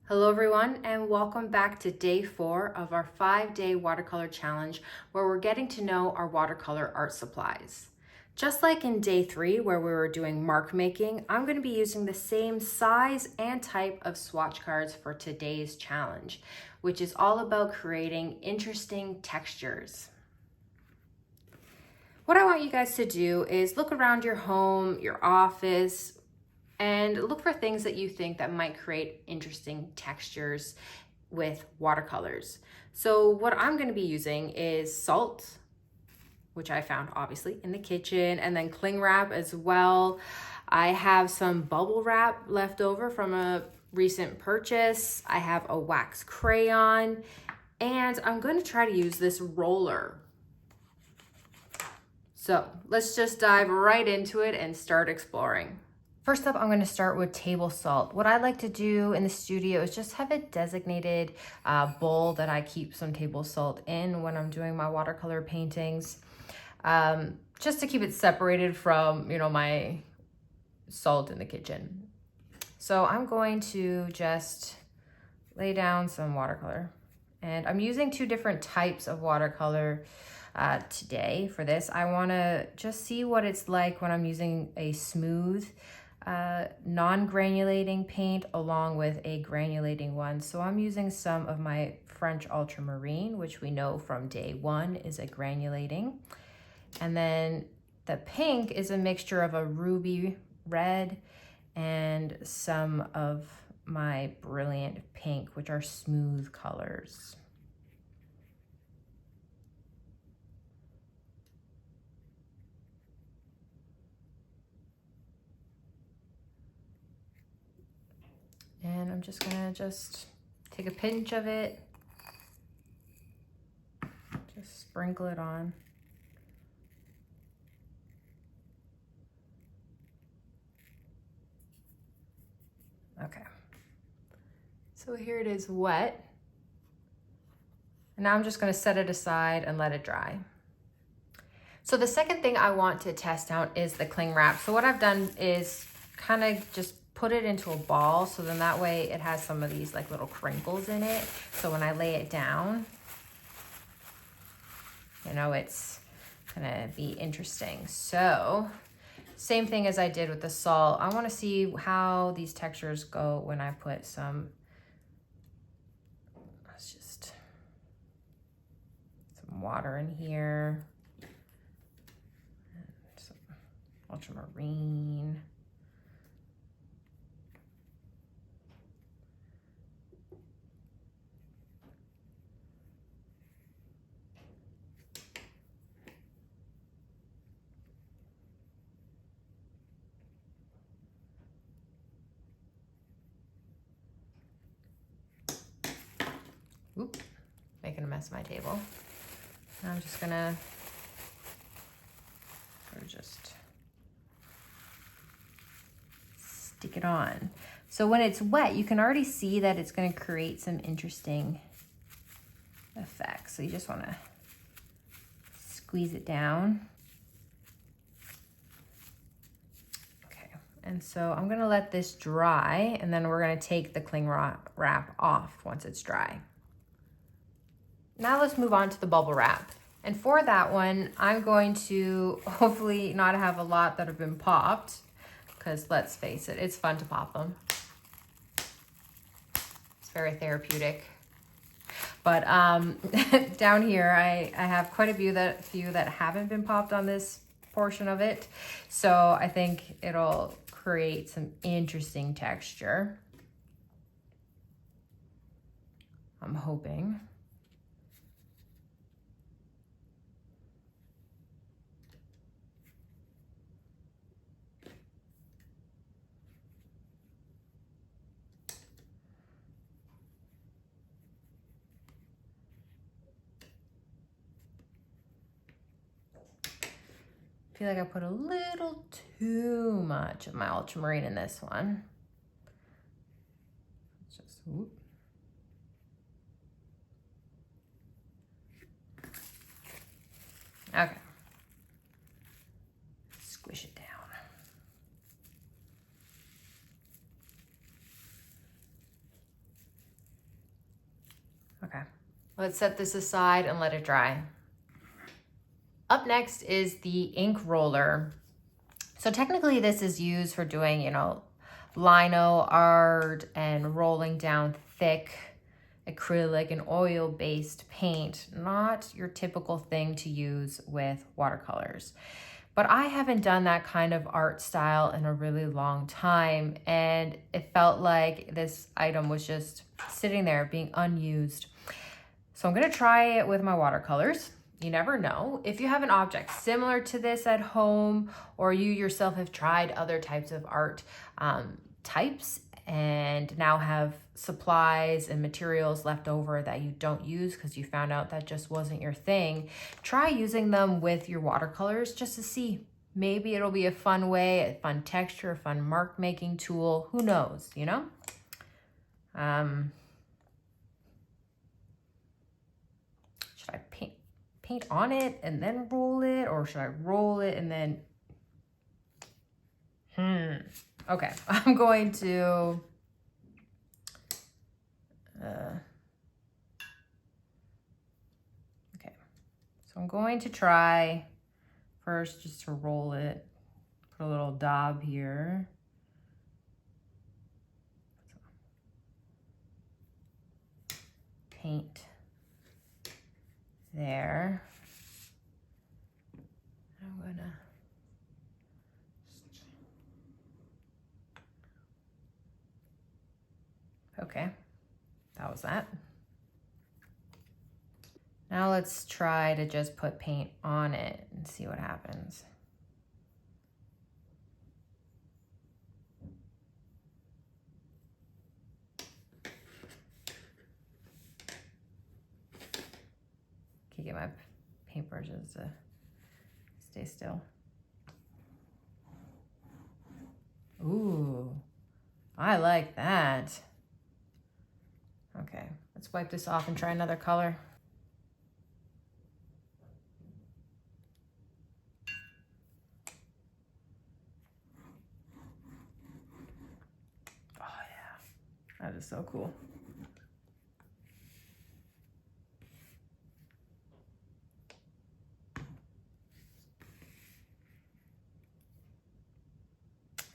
Hello everyone, and welcome back to day 4 of our 5-day watercolor challenge where we're getting to know our watercolor art supplies. Just like in day 3 where we were doing mark making, I'm going to be using the same size and type of swatch cards for today's challenge, which is all about creating interesting textures. What I want you guys to do is look around your home, your office, and look for things that you think that might create interesting textures with watercolors. So what I'm going to be using is salt, which I found obviously in the kitchen, and then cling wrap as well. I have some bubble wrap left over from a recent purchase. I have a wax crayon, and I'm going to try to use this roller. So let's just dive right into it and start exploring. First up, I'm going to start with table salt. What I like to do in the studio is just have a designated bowl that I keep some table salt in when I'm doing my watercolor paintings, just to keep it separated from, my salt in the kitchen. So I'm going to just lay down some watercolor, and I'm using 2 different types of watercolor today for this. I want to just see what it's like when I'm using a smooth non-granulating paint along with a granulating one. So I'm using some of my French ultramarine, which we know from day 1 is a granulating. And then the pink is a mixture of a ruby red and some of my brilliant pink, which are smooth colors. And I'm just gonna take a pinch of it, just sprinkle it on. Okay, so here it is wet. And now I'm just gonna set it aside and let it dry. So the second thing I want to test out is the cling wrap. So what I've done is kind of just put it into a ball, so then that way it has some of these like little crinkles in it. So when I lay it down, it's gonna be interesting. So same thing as I did with the salt. I wanna see how these textures go when I put some, some water in here, and some ultramarine. Oop, making a mess of my table. And I'm just gonna just stick it on. So when it's wet, you can already see that it's gonna create some interesting effects. So you just wanna squeeze it down. Okay, and so I'm gonna let this dry, and then we're gonna take the cling wrap off once it's dry. Now let's move on to the bubble wrap. And for that one, I'm going to hopefully not have a lot that have been popped, because let's face it, it's fun to pop them. It's very therapeutic. But down here, I have quite a few that haven't been popped on this portion of it. So I think it'll create some interesting texture. I'm hoping. I feel like I put a little too much of my ultramarine in this one. Just whoop. Okay. Squish it down. Okay, let's set this aside and let it dry. Up next is the ink roller. So technically this is used for doing, you know, lino art and rolling down thick acrylic and oil-based paint, not your typical thing to use with watercolors. But I haven't done that kind of art style in a really long time, and it felt like this item was just sitting there being unused. So I'm gonna try it with my watercolors. You never know. If you have an object similar to this at home, or you yourself have tried other types of art types and now have supplies and materials left over that you don't use because you found out that just wasn't your thing, try using them with your watercolors just to see. Maybe it'll be a fun way, a fun texture, a fun mark making tool. Who knows, you know? Should I paint on it and then roll it, or should I roll it and then okay, I'm going to okay, so I'm going to try first just to roll it, put a little daub here. Paint there. I'm gonna okay, that was that. Now let's try to just put paint on it and see what happens. Can get my paintbrushes to stay still. Ooh, I like that. Okay, let's wipe this off and try another color. Oh yeah, that is so cool.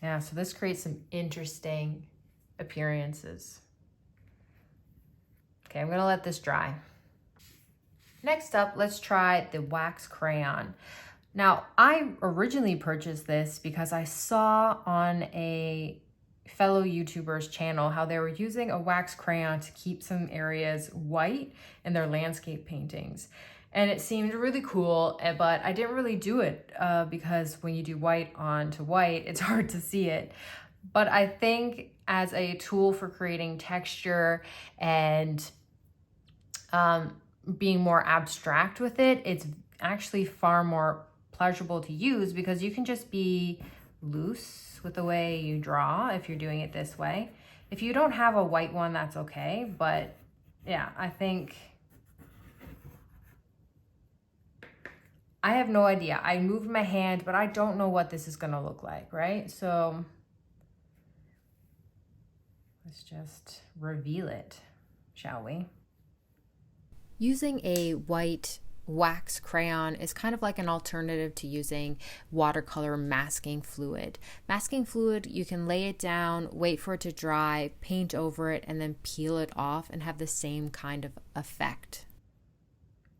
Yeah, so this creates some interesting appearances. Okay, I'm gonna let this dry. Next up, let's try the wax crayon. Now, I originally purchased this because I saw on a fellow YouTuber's channel how they were using a wax crayon to keep some areas white in their landscape paintings. And it seemed really cool, but I didn't really do it because when you do white onto white, it's hard to see it. But I think as a tool for creating texture and being more abstract with it, it's actually far more pleasurable to use because you can just be loose with the way you draw if you're doing it this way. If you don't have a white one, that's okay. But yeah, I think I have no idea. I moved my hand, but I don't know what this is gonna look like, right? So let's just reveal it, shall we? Using a white wax crayon is kind of like an alternative to using watercolor masking fluid. Masking fluid, you can lay it down, wait for it to dry, paint over it, and then peel it off and have the same kind of effect.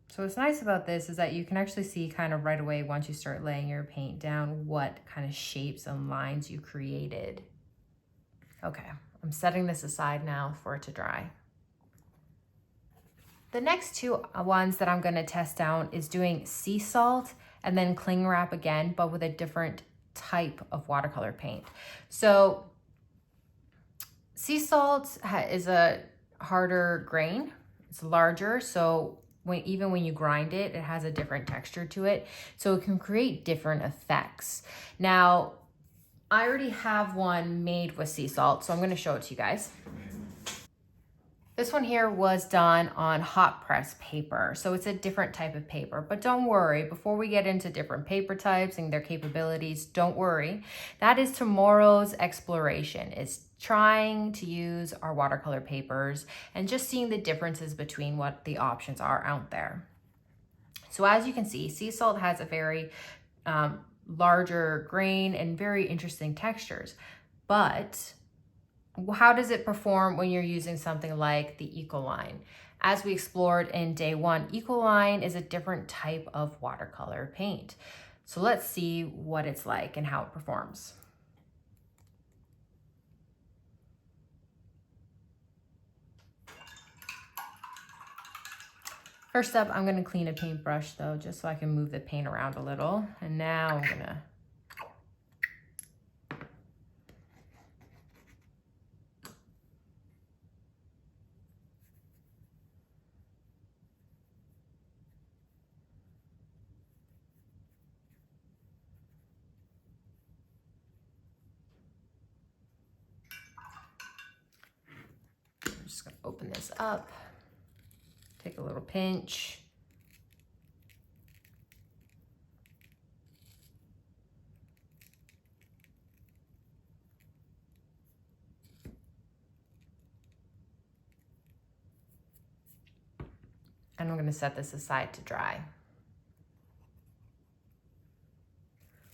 So what's nice about this is that you can actually see kind of right away once you start laying your paint down what kind of shapes and lines you created. Okay, I'm setting this aside now for it to dry. The next two ones that I'm gonna test out is doing sea salt and then cling wrap again, but with a different type of watercolor paint. So sea salt is a harder grain, it's larger, so even when you grind it, it has a different texture to it. So it can create different effects. Now, I already have one made with sea salt, so I'm gonna show it to you guys. This one here was done on hot press paper, so it's a different type of paper. But don't worry, before we get into different paper types and their capabilities, don't worry. That is tomorrow's exploration, is trying to use our watercolor papers and just seeing the differences between what the options are out there. So as you can see, sea salt has a very larger grain and very interesting textures, but how does it perform when you're using something like the Ecoline? As we explored in day one, Ecoline is a different type of watercolor paint. So let's see what it's like and how it performs. First up, I'm gonna clean a paintbrush though, just so I can move the paint around a little. And now I'm gonna just gonna open this up, take a little pinch. And I'm gonna set this aside to dry.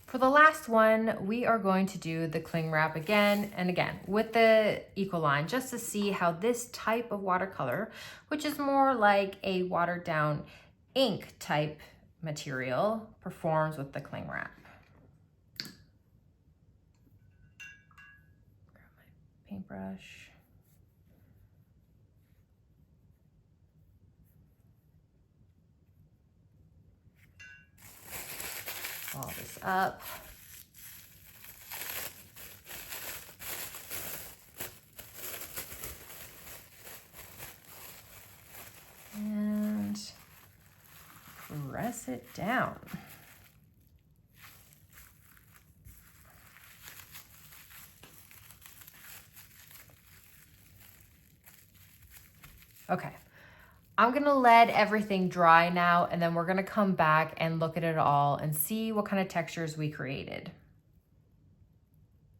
For the last one, we are going to do the cling wrap again and again with the Ecoline, just to see how this type of watercolor, which is more like a watered down ink type material, performs with the cling wrap. Grab my paintbrush. Ball this up. And press it down. Okay. I'm gonna let everything dry now, and then we're gonna come back and look at it all and see what kind of textures we created.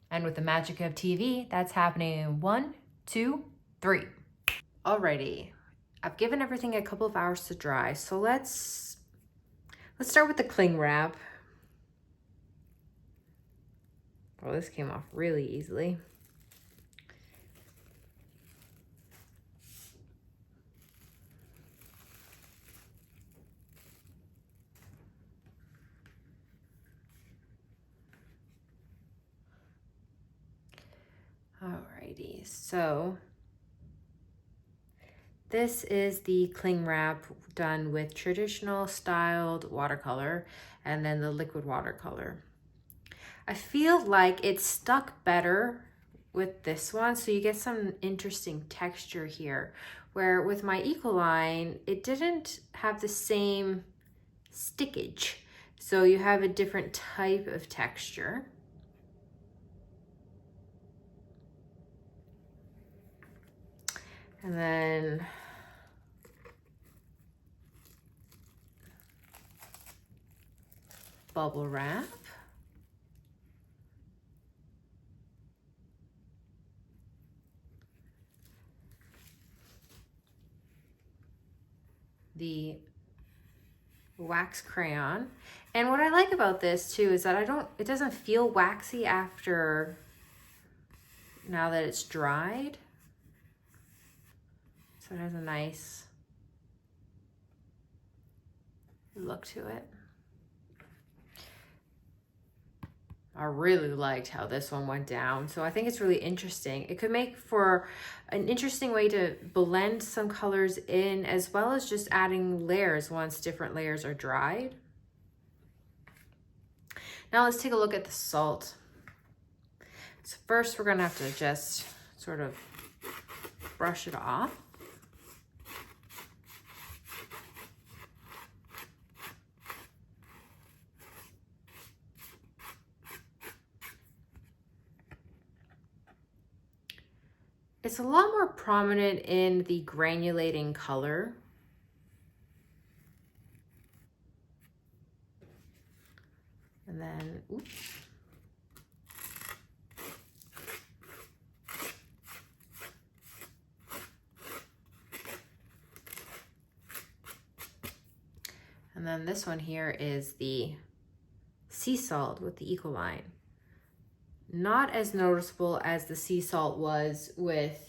And with the magic of TV, that's happening in 1, 2, 3. Alrighty, I've given everything a couple of hours to dry, so let's start with the cling wrap. Oh, this came off really easily. Alrighty, so this is the cling wrap done with traditional styled watercolor and then the liquid watercolor. I feel like it stuck better with this one, so you get some interesting texture here, where with my Ecoline, it didn't have the same stickage. So you have a different type of texture. And then bubble wrap. The wax crayon. And what I like about this too is that it doesn't feel waxy after, now that it's dried. So it has a nice look to it. I really liked how this one went down. So I think it's really interesting. It could make for an interesting way to blend some colors in, as well as just adding layers once different layers are dried. Now let's take a look at the salt. So first we're gonna have to just sort of brush it off. It's a lot more prominent in the granulating color. And then, oops. And then this one here is the sea salt with the Ecoline. Not as noticeable as the sea salt was with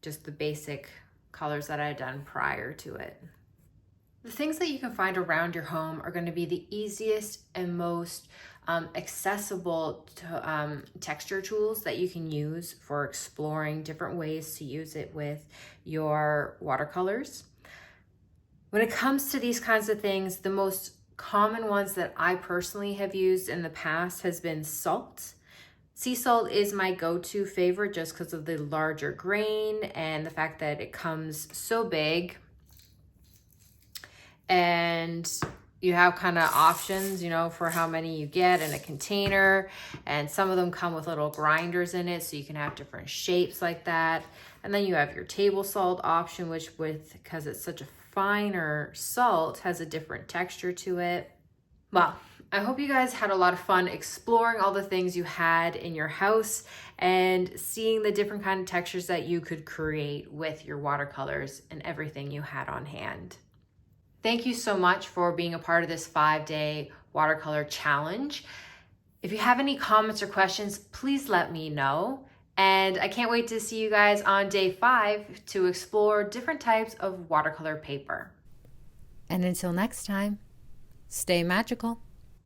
just the basic colors that I had done prior to it. The things that you can find around your home are going to be the easiest and most accessible to, texture tools that you can use for exploring different ways to use it with your watercolors. When it comes to these kinds of things, the most common ones that I personally have used in the past has been salt. Sea salt is my go-to favorite just because of the larger grain and the fact that it comes so big. And you have kind of options, you know, for how many you get in a container. And some of them come with little grinders in it, so you can have different shapes like that. And then you have your table salt option, which because it's such a finer salt, has a different texture to it. Well, I hope you guys had a lot of fun exploring all the things you had in your house and seeing the different kind of textures that you could create with your watercolors and everything you had on hand. Thank you so much for being a part of this 5-day watercolor challenge. If you have any comments or questions, please let me know. And I can't wait to see you guys on day 5 to explore different types of watercolor paper. And until next time, stay magical.